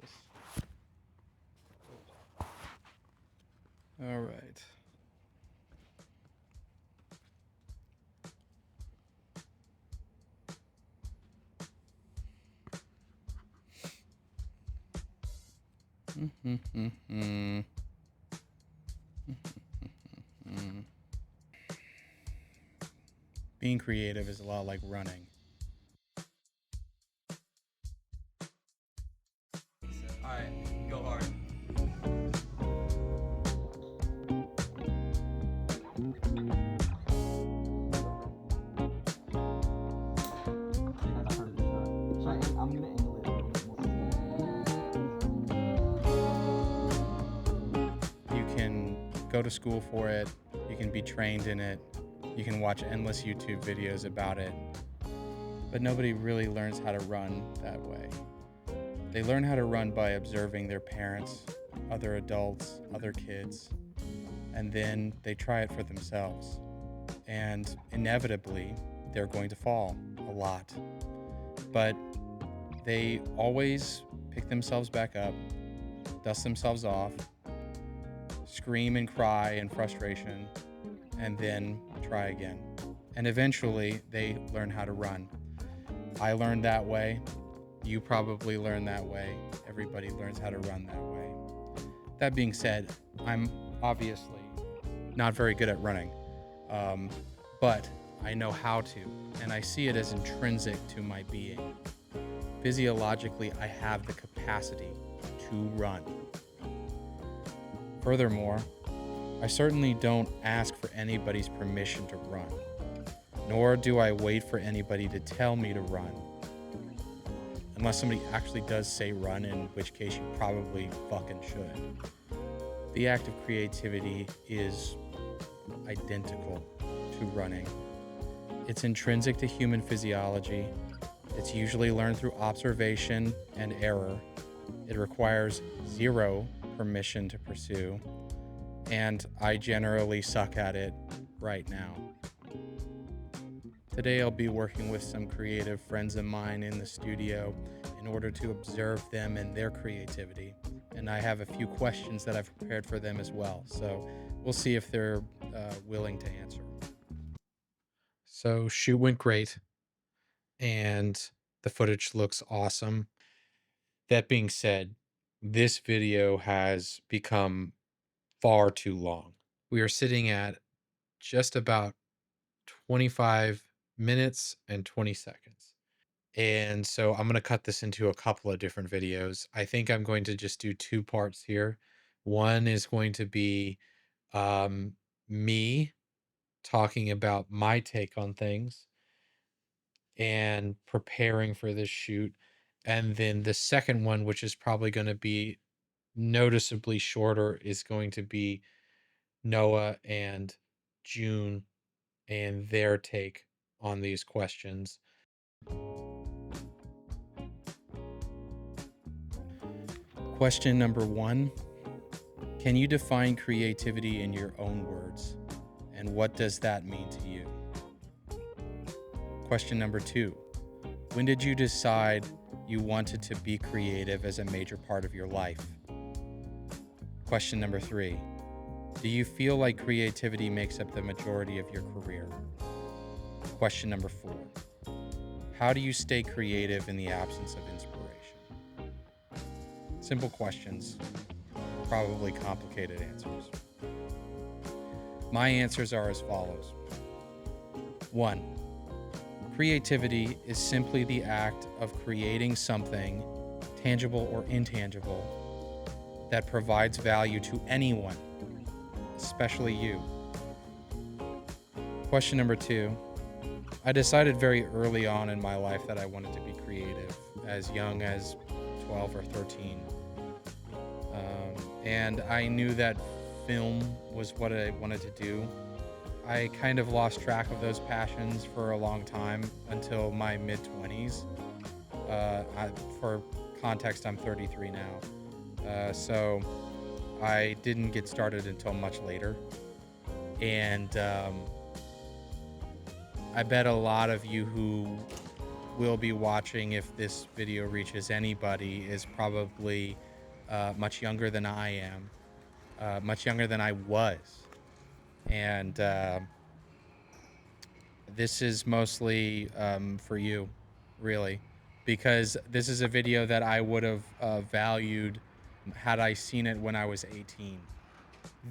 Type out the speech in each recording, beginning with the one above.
this? All right. Being creative is a lot like running. Alright, go hard. I'm gonna angle it a little bit more. You can go to school for it, you can be trained in it, you can watch endless YouTube videos about it, but nobody really learns how to run that way. They learn how to run by observing their parents, other adults, other kids, and then they try it for themselves. And inevitably, they're going to fall a lot. But they always pick themselves back up, dust themselves off, scream and cry in frustration, and then try again. And eventually, they learn how to run. I learned that way. You probably learn that way. Everybody learns how to run that way. That being said, I'm obviously not very good at running, but I know how to, and I see it as intrinsic to my being. Physiologically, I have the capacity to run. Furthermore, I certainly don't ask for anybody's permission to run, nor do I wait for anybody to tell me to run. Unless somebody actually does say run, in which case you probably fucking should. The act of creativity is identical to running. It's intrinsic to human physiology. It's usually learned through observation and error. It requires zero permission to pursue, and I generally suck at it right now. Today I'll be working with some creative friends of mine in the studio in order to observe them and their creativity. And I have a few questions that I've prepared for them as well. So we'll see if they're willing to answer. So shoot went great, and the footage looks awesome. That being said, this video has become far too long. We are sitting at just about 25 minutes and 20 seconds. And so I'm going to cut this into a couple of different videos. I think I'm going to just do two parts here. One is going to be me talking about my take on things and preparing for this shoot. And then the second one, which is probably going to be noticeably shorter, is going to be Noah and June and their take on these questions. Question number 1. Can you define creativity in your own words? And what does that mean to you? Question number 2. When did you decide you wanted to be creative as a major part of your life? Question number 3. Do you feel like creativity makes up the majority of your career? Question number 4. How do you stay creative in the absence of inspiration? Simple questions, probably complicated answers. My answers are as follows. 1. Creativity is simply the act of creating something, tangible or intangible, that provides value to anyone, especially you. Question number 2. I decided very early on in my life that I wanted to be creative, as young as 12 or 13. And I knew that film was what I wanted to do. I kind of lost track of those passions for a long time until my mid-20s. For context, I'm 33 now. So I didn't get started until much later. And I bet a lot of you who will be watching, if this video reaches anybody, is probably much younger than I am, much younger than I was. And this is mostly for you, really, because this is a video that I would have valued had I seen it when I was 18.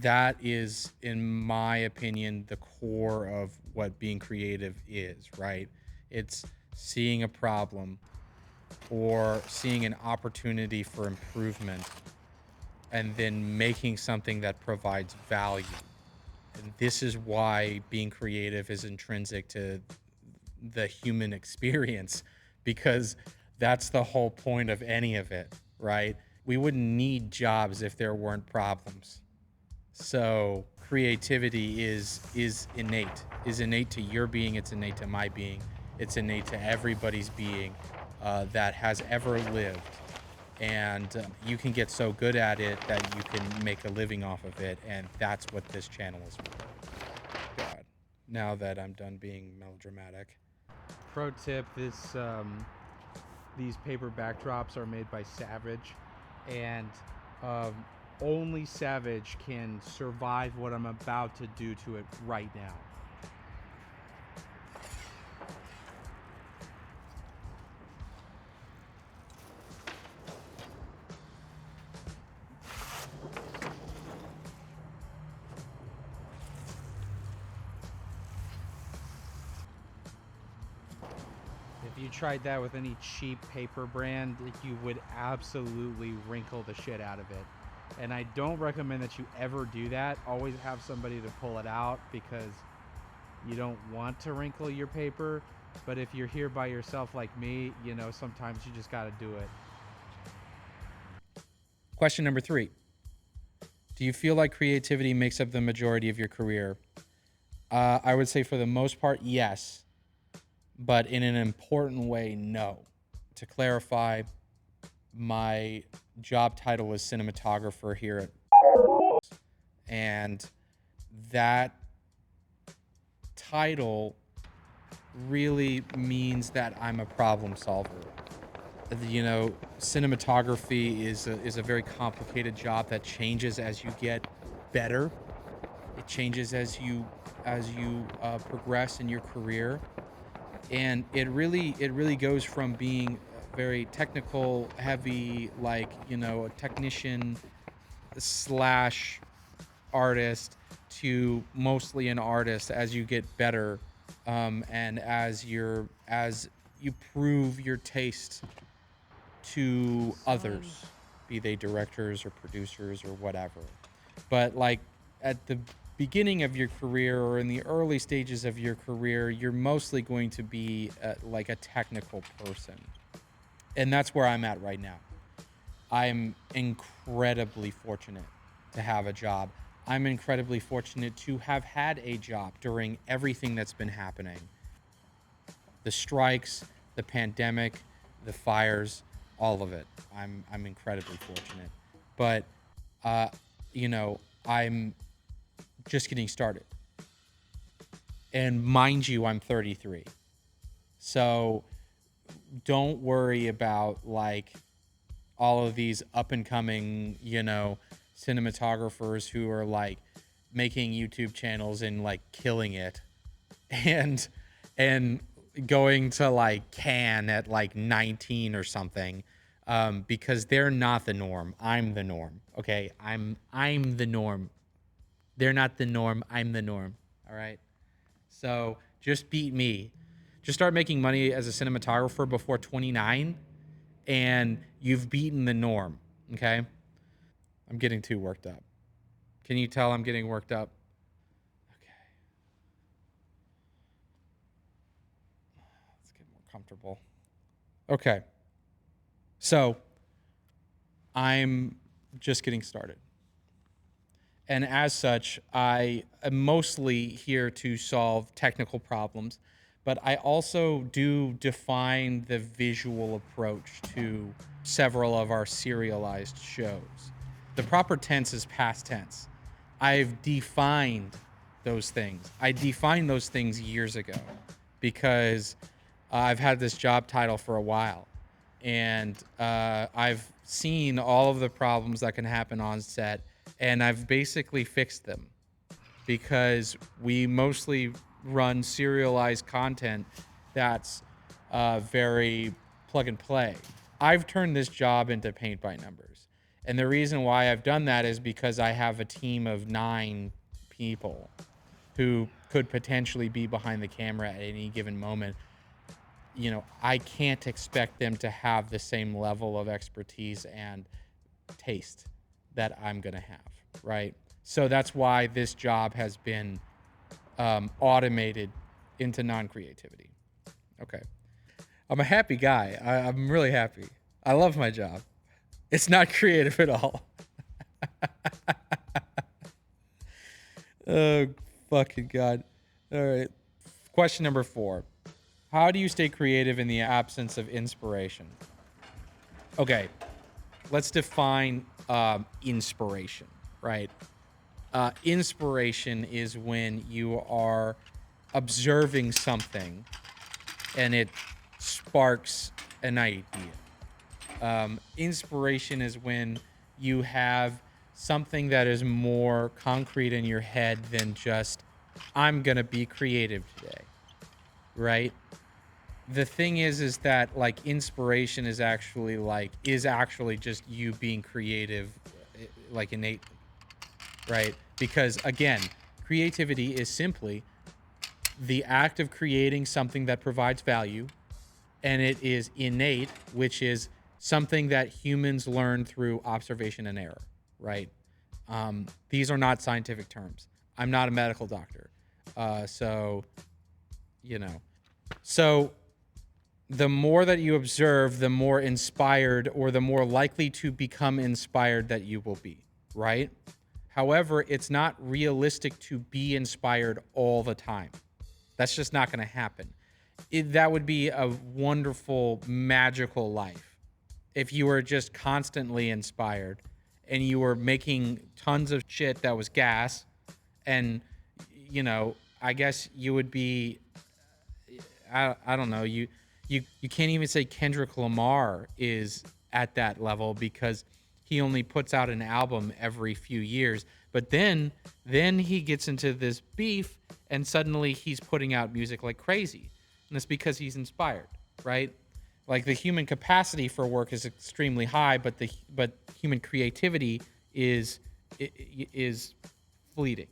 That is, in my opinion, the core of what being creative is, right? It's seeing a problem or seeing an opportunity for improvement and then making something that provides value. And this is why being creative is intrinsic to the human experience, because that's the whole point of any of it, right? We wouldn't need jobs if there weren't problems. So creativity is innate to your being. It's innate to my being. It's innate to everybody's being that has ever lived. And you can get so good at it that you can make a living off of it. And that's what this channel is for. God, now that I'm done being melodramatic. Pro tip: these paper backdrops are made by Savage, and only Savage can survive what I'm about to do to it right now. If you tried that with any cheap paper brand, you would absolutely wrinkle the shit out of it. And I don't recommend that you ever do that. Always have somebody to pull it out, because you don't want to wrinkle your paper. But if you're here by yourself like me, you know, sometimes you just got to do it. Question number 3. Do you feel like creativity makes up the majority of your career? I would say for the most part, yes. But in an important way, no. To clarify, my job title is cinematographer here at and that title really means that I'm a problem solver. You know, cinematography is a very complicated job that changes as you get better. It changes as you progress in your career. And it really goes from being very technical, heavy, like, you know, a technician slash artist, to mostly an artist as you get better, and as you prove your taste to others, be they directors or producers or whatever. But like at the beginning of your career or in the early stages of your career, you're mostly going to be like a technical person. And that's where I'm at right now. I'm incredibly fortunate to have a job. I'm incredibly fortunate to have had a job during everything that's been happening. The strikes, the pandemic, the fires, all of it. I'm incredibly fortunate. But you know, I'm just getting started. And mind you, I'm 33. So don't worry about like all of these up and coming, you know, cinematographers who are like making YouTube channels and like killing it and going to like Cannes at like 19 or something, because they're not the norm. I'm the norm. Okay. I'm the norm. They're not the norm. I'm the norm. All right. So just beat me. Just start making money as a cinematographer before 29 and you've beaten the norm. Okay. I'm getting too worked up. Can you tell I'm getting worked up? Okay. Let's get more comfortable. Okay. So I'm just getting started. And as such, I am mostly here to solve technical problems, but I also do define the visual approach to several of our serialized shows. The proper tense is past tense. I've defined those things. I defined those things years ago because I've had this job title for a while, and I've seen all of the problems that can happen on set, and I've basically fixed them because we mostly run serialized content that's very plug and play. I've turned this job into paint by numbers. And the reason why I've done that is because I have a team of 9 people who could potentially be behind the camera at any given moment. You know, I can't expect them to have the same level of expertise and taste that I'm going to have, right? So that's why this job has been automated into non-creativity. Okay. I'm a happy guy. I'm really happy. I love my job. It's not creative at all. Oh, fucking God. All right. Question number 4. How do you stay creative in the absence of inspiration? Okay. Let's define inspiration, right? Inspiration is when you are observing something and it sparks an idea. Inspiration is when you have something that is more concrete in your head than just, I'm going to be creative today, right? The thing is that like inspiration is actually just you being creative, like innately, right? Because again, creativity is simply the act of creating something that provides value, and it is innate, which is something that humans learn through observation and error, right? These are not scientific terms. I'm not a medical doctor. So, you know. So the more that you observe, the more inspired or the more likely to become inspired that you will be, right? However, it's not realistic to be inspired all the time. That's just not going to happen. That would be a wonderful, magical life if you were just constantly inspired and you were making tons of shit that was gas. And, you know, I guess you would be, I don't know, you can't even say Kendrick Lamar is at that level because he only puts out an album every few years. But then he gets into this beef and suddenly he's putting out music like crazy. And it's because he's inspired, right? Like the human capacity for work is extremely high, but human creativity is fleeting.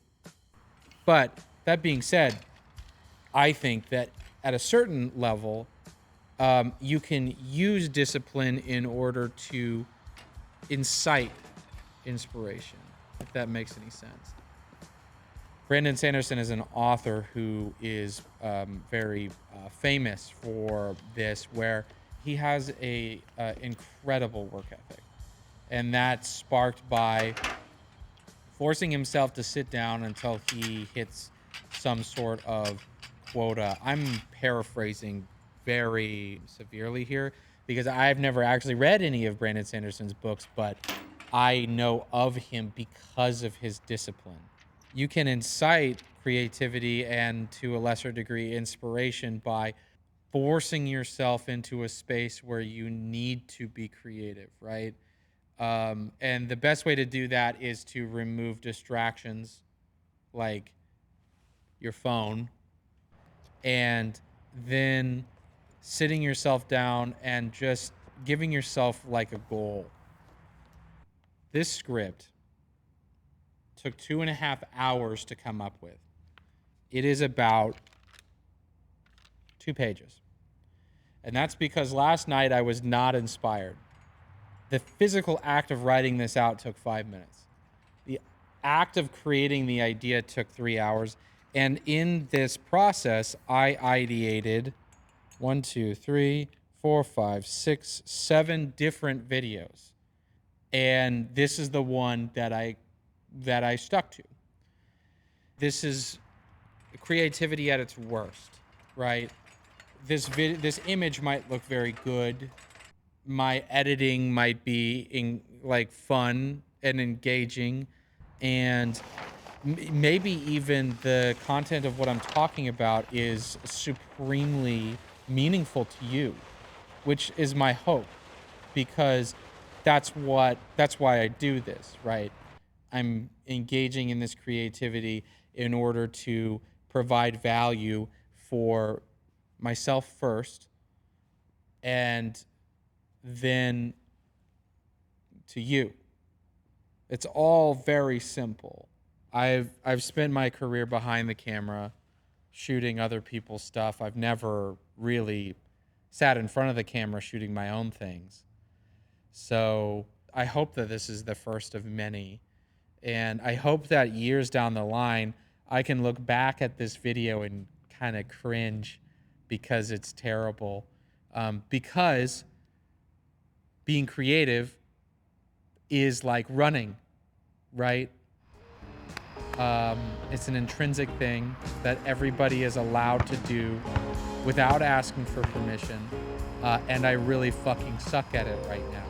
But that being said, I think that at a certain level, you can use discipline in order to incite inspiration, if that makes any sense. Brandon Sanderson is an author who is very famous for this, where he has a incredible work ethic, and that's sparked by forcing himself to sit down until he hits some sort of quota. I'm paraphrasing very severely here because I've never actually read any of Brandon Sanderson's books, but I know of him because of his discipline. You can incite creativity and, to a lesser degree, inspiration by forcing yourself into a space where you need to be creative, right? And the best way to do that is to remove distractions like your phone, and then sitting yourself down and just giving yourself like a goal. This script took 2.5 hours to come up with. It is about 2 pages. And that's because last night I was not inspired. The physical act of writing this out took 5 minutes. The act of creating the idea took 3 hours. And in this process, I ideated 1, 2, 3, 4, 5, 6, 7 different videos. And this is the one that I stuck to. This is creativity at its worst, right? This image might look very good. My editing might be like fun and engaging, and maybe even the content of what I'm talking about is supremely meaningful to you, which is my hope, because that's why I do this, right? I'm engaging in this creativity in order to provide value for myself first, and then to you. It's all very simple. I've spent my career behind the camera shooting other people's stuff. I've never really sat in front of the camera shooting my own things. So I hope that this is the first of many. And I hope that years down the line, I can look back at this video and kind of cringe because it's terrible. Because being creative is like running, right? It's an intrinsic thing that everybody is allowed to do without asking for permission. And I really fucking suck at it right now.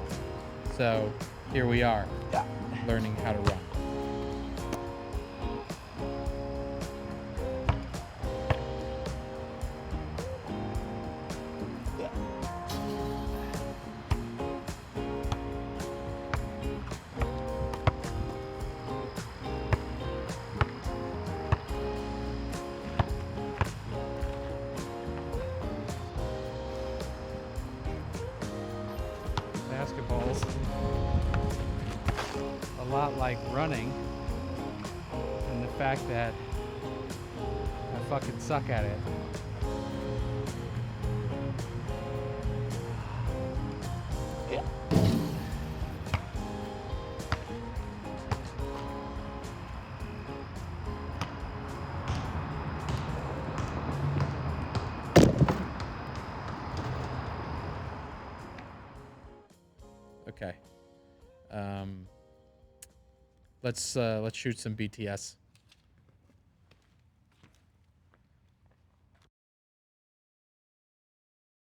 So here we are, learning how to run. Basketball's a lot like running, and the fact that I fucking suck at it. Okay. Let's shoot some BTS.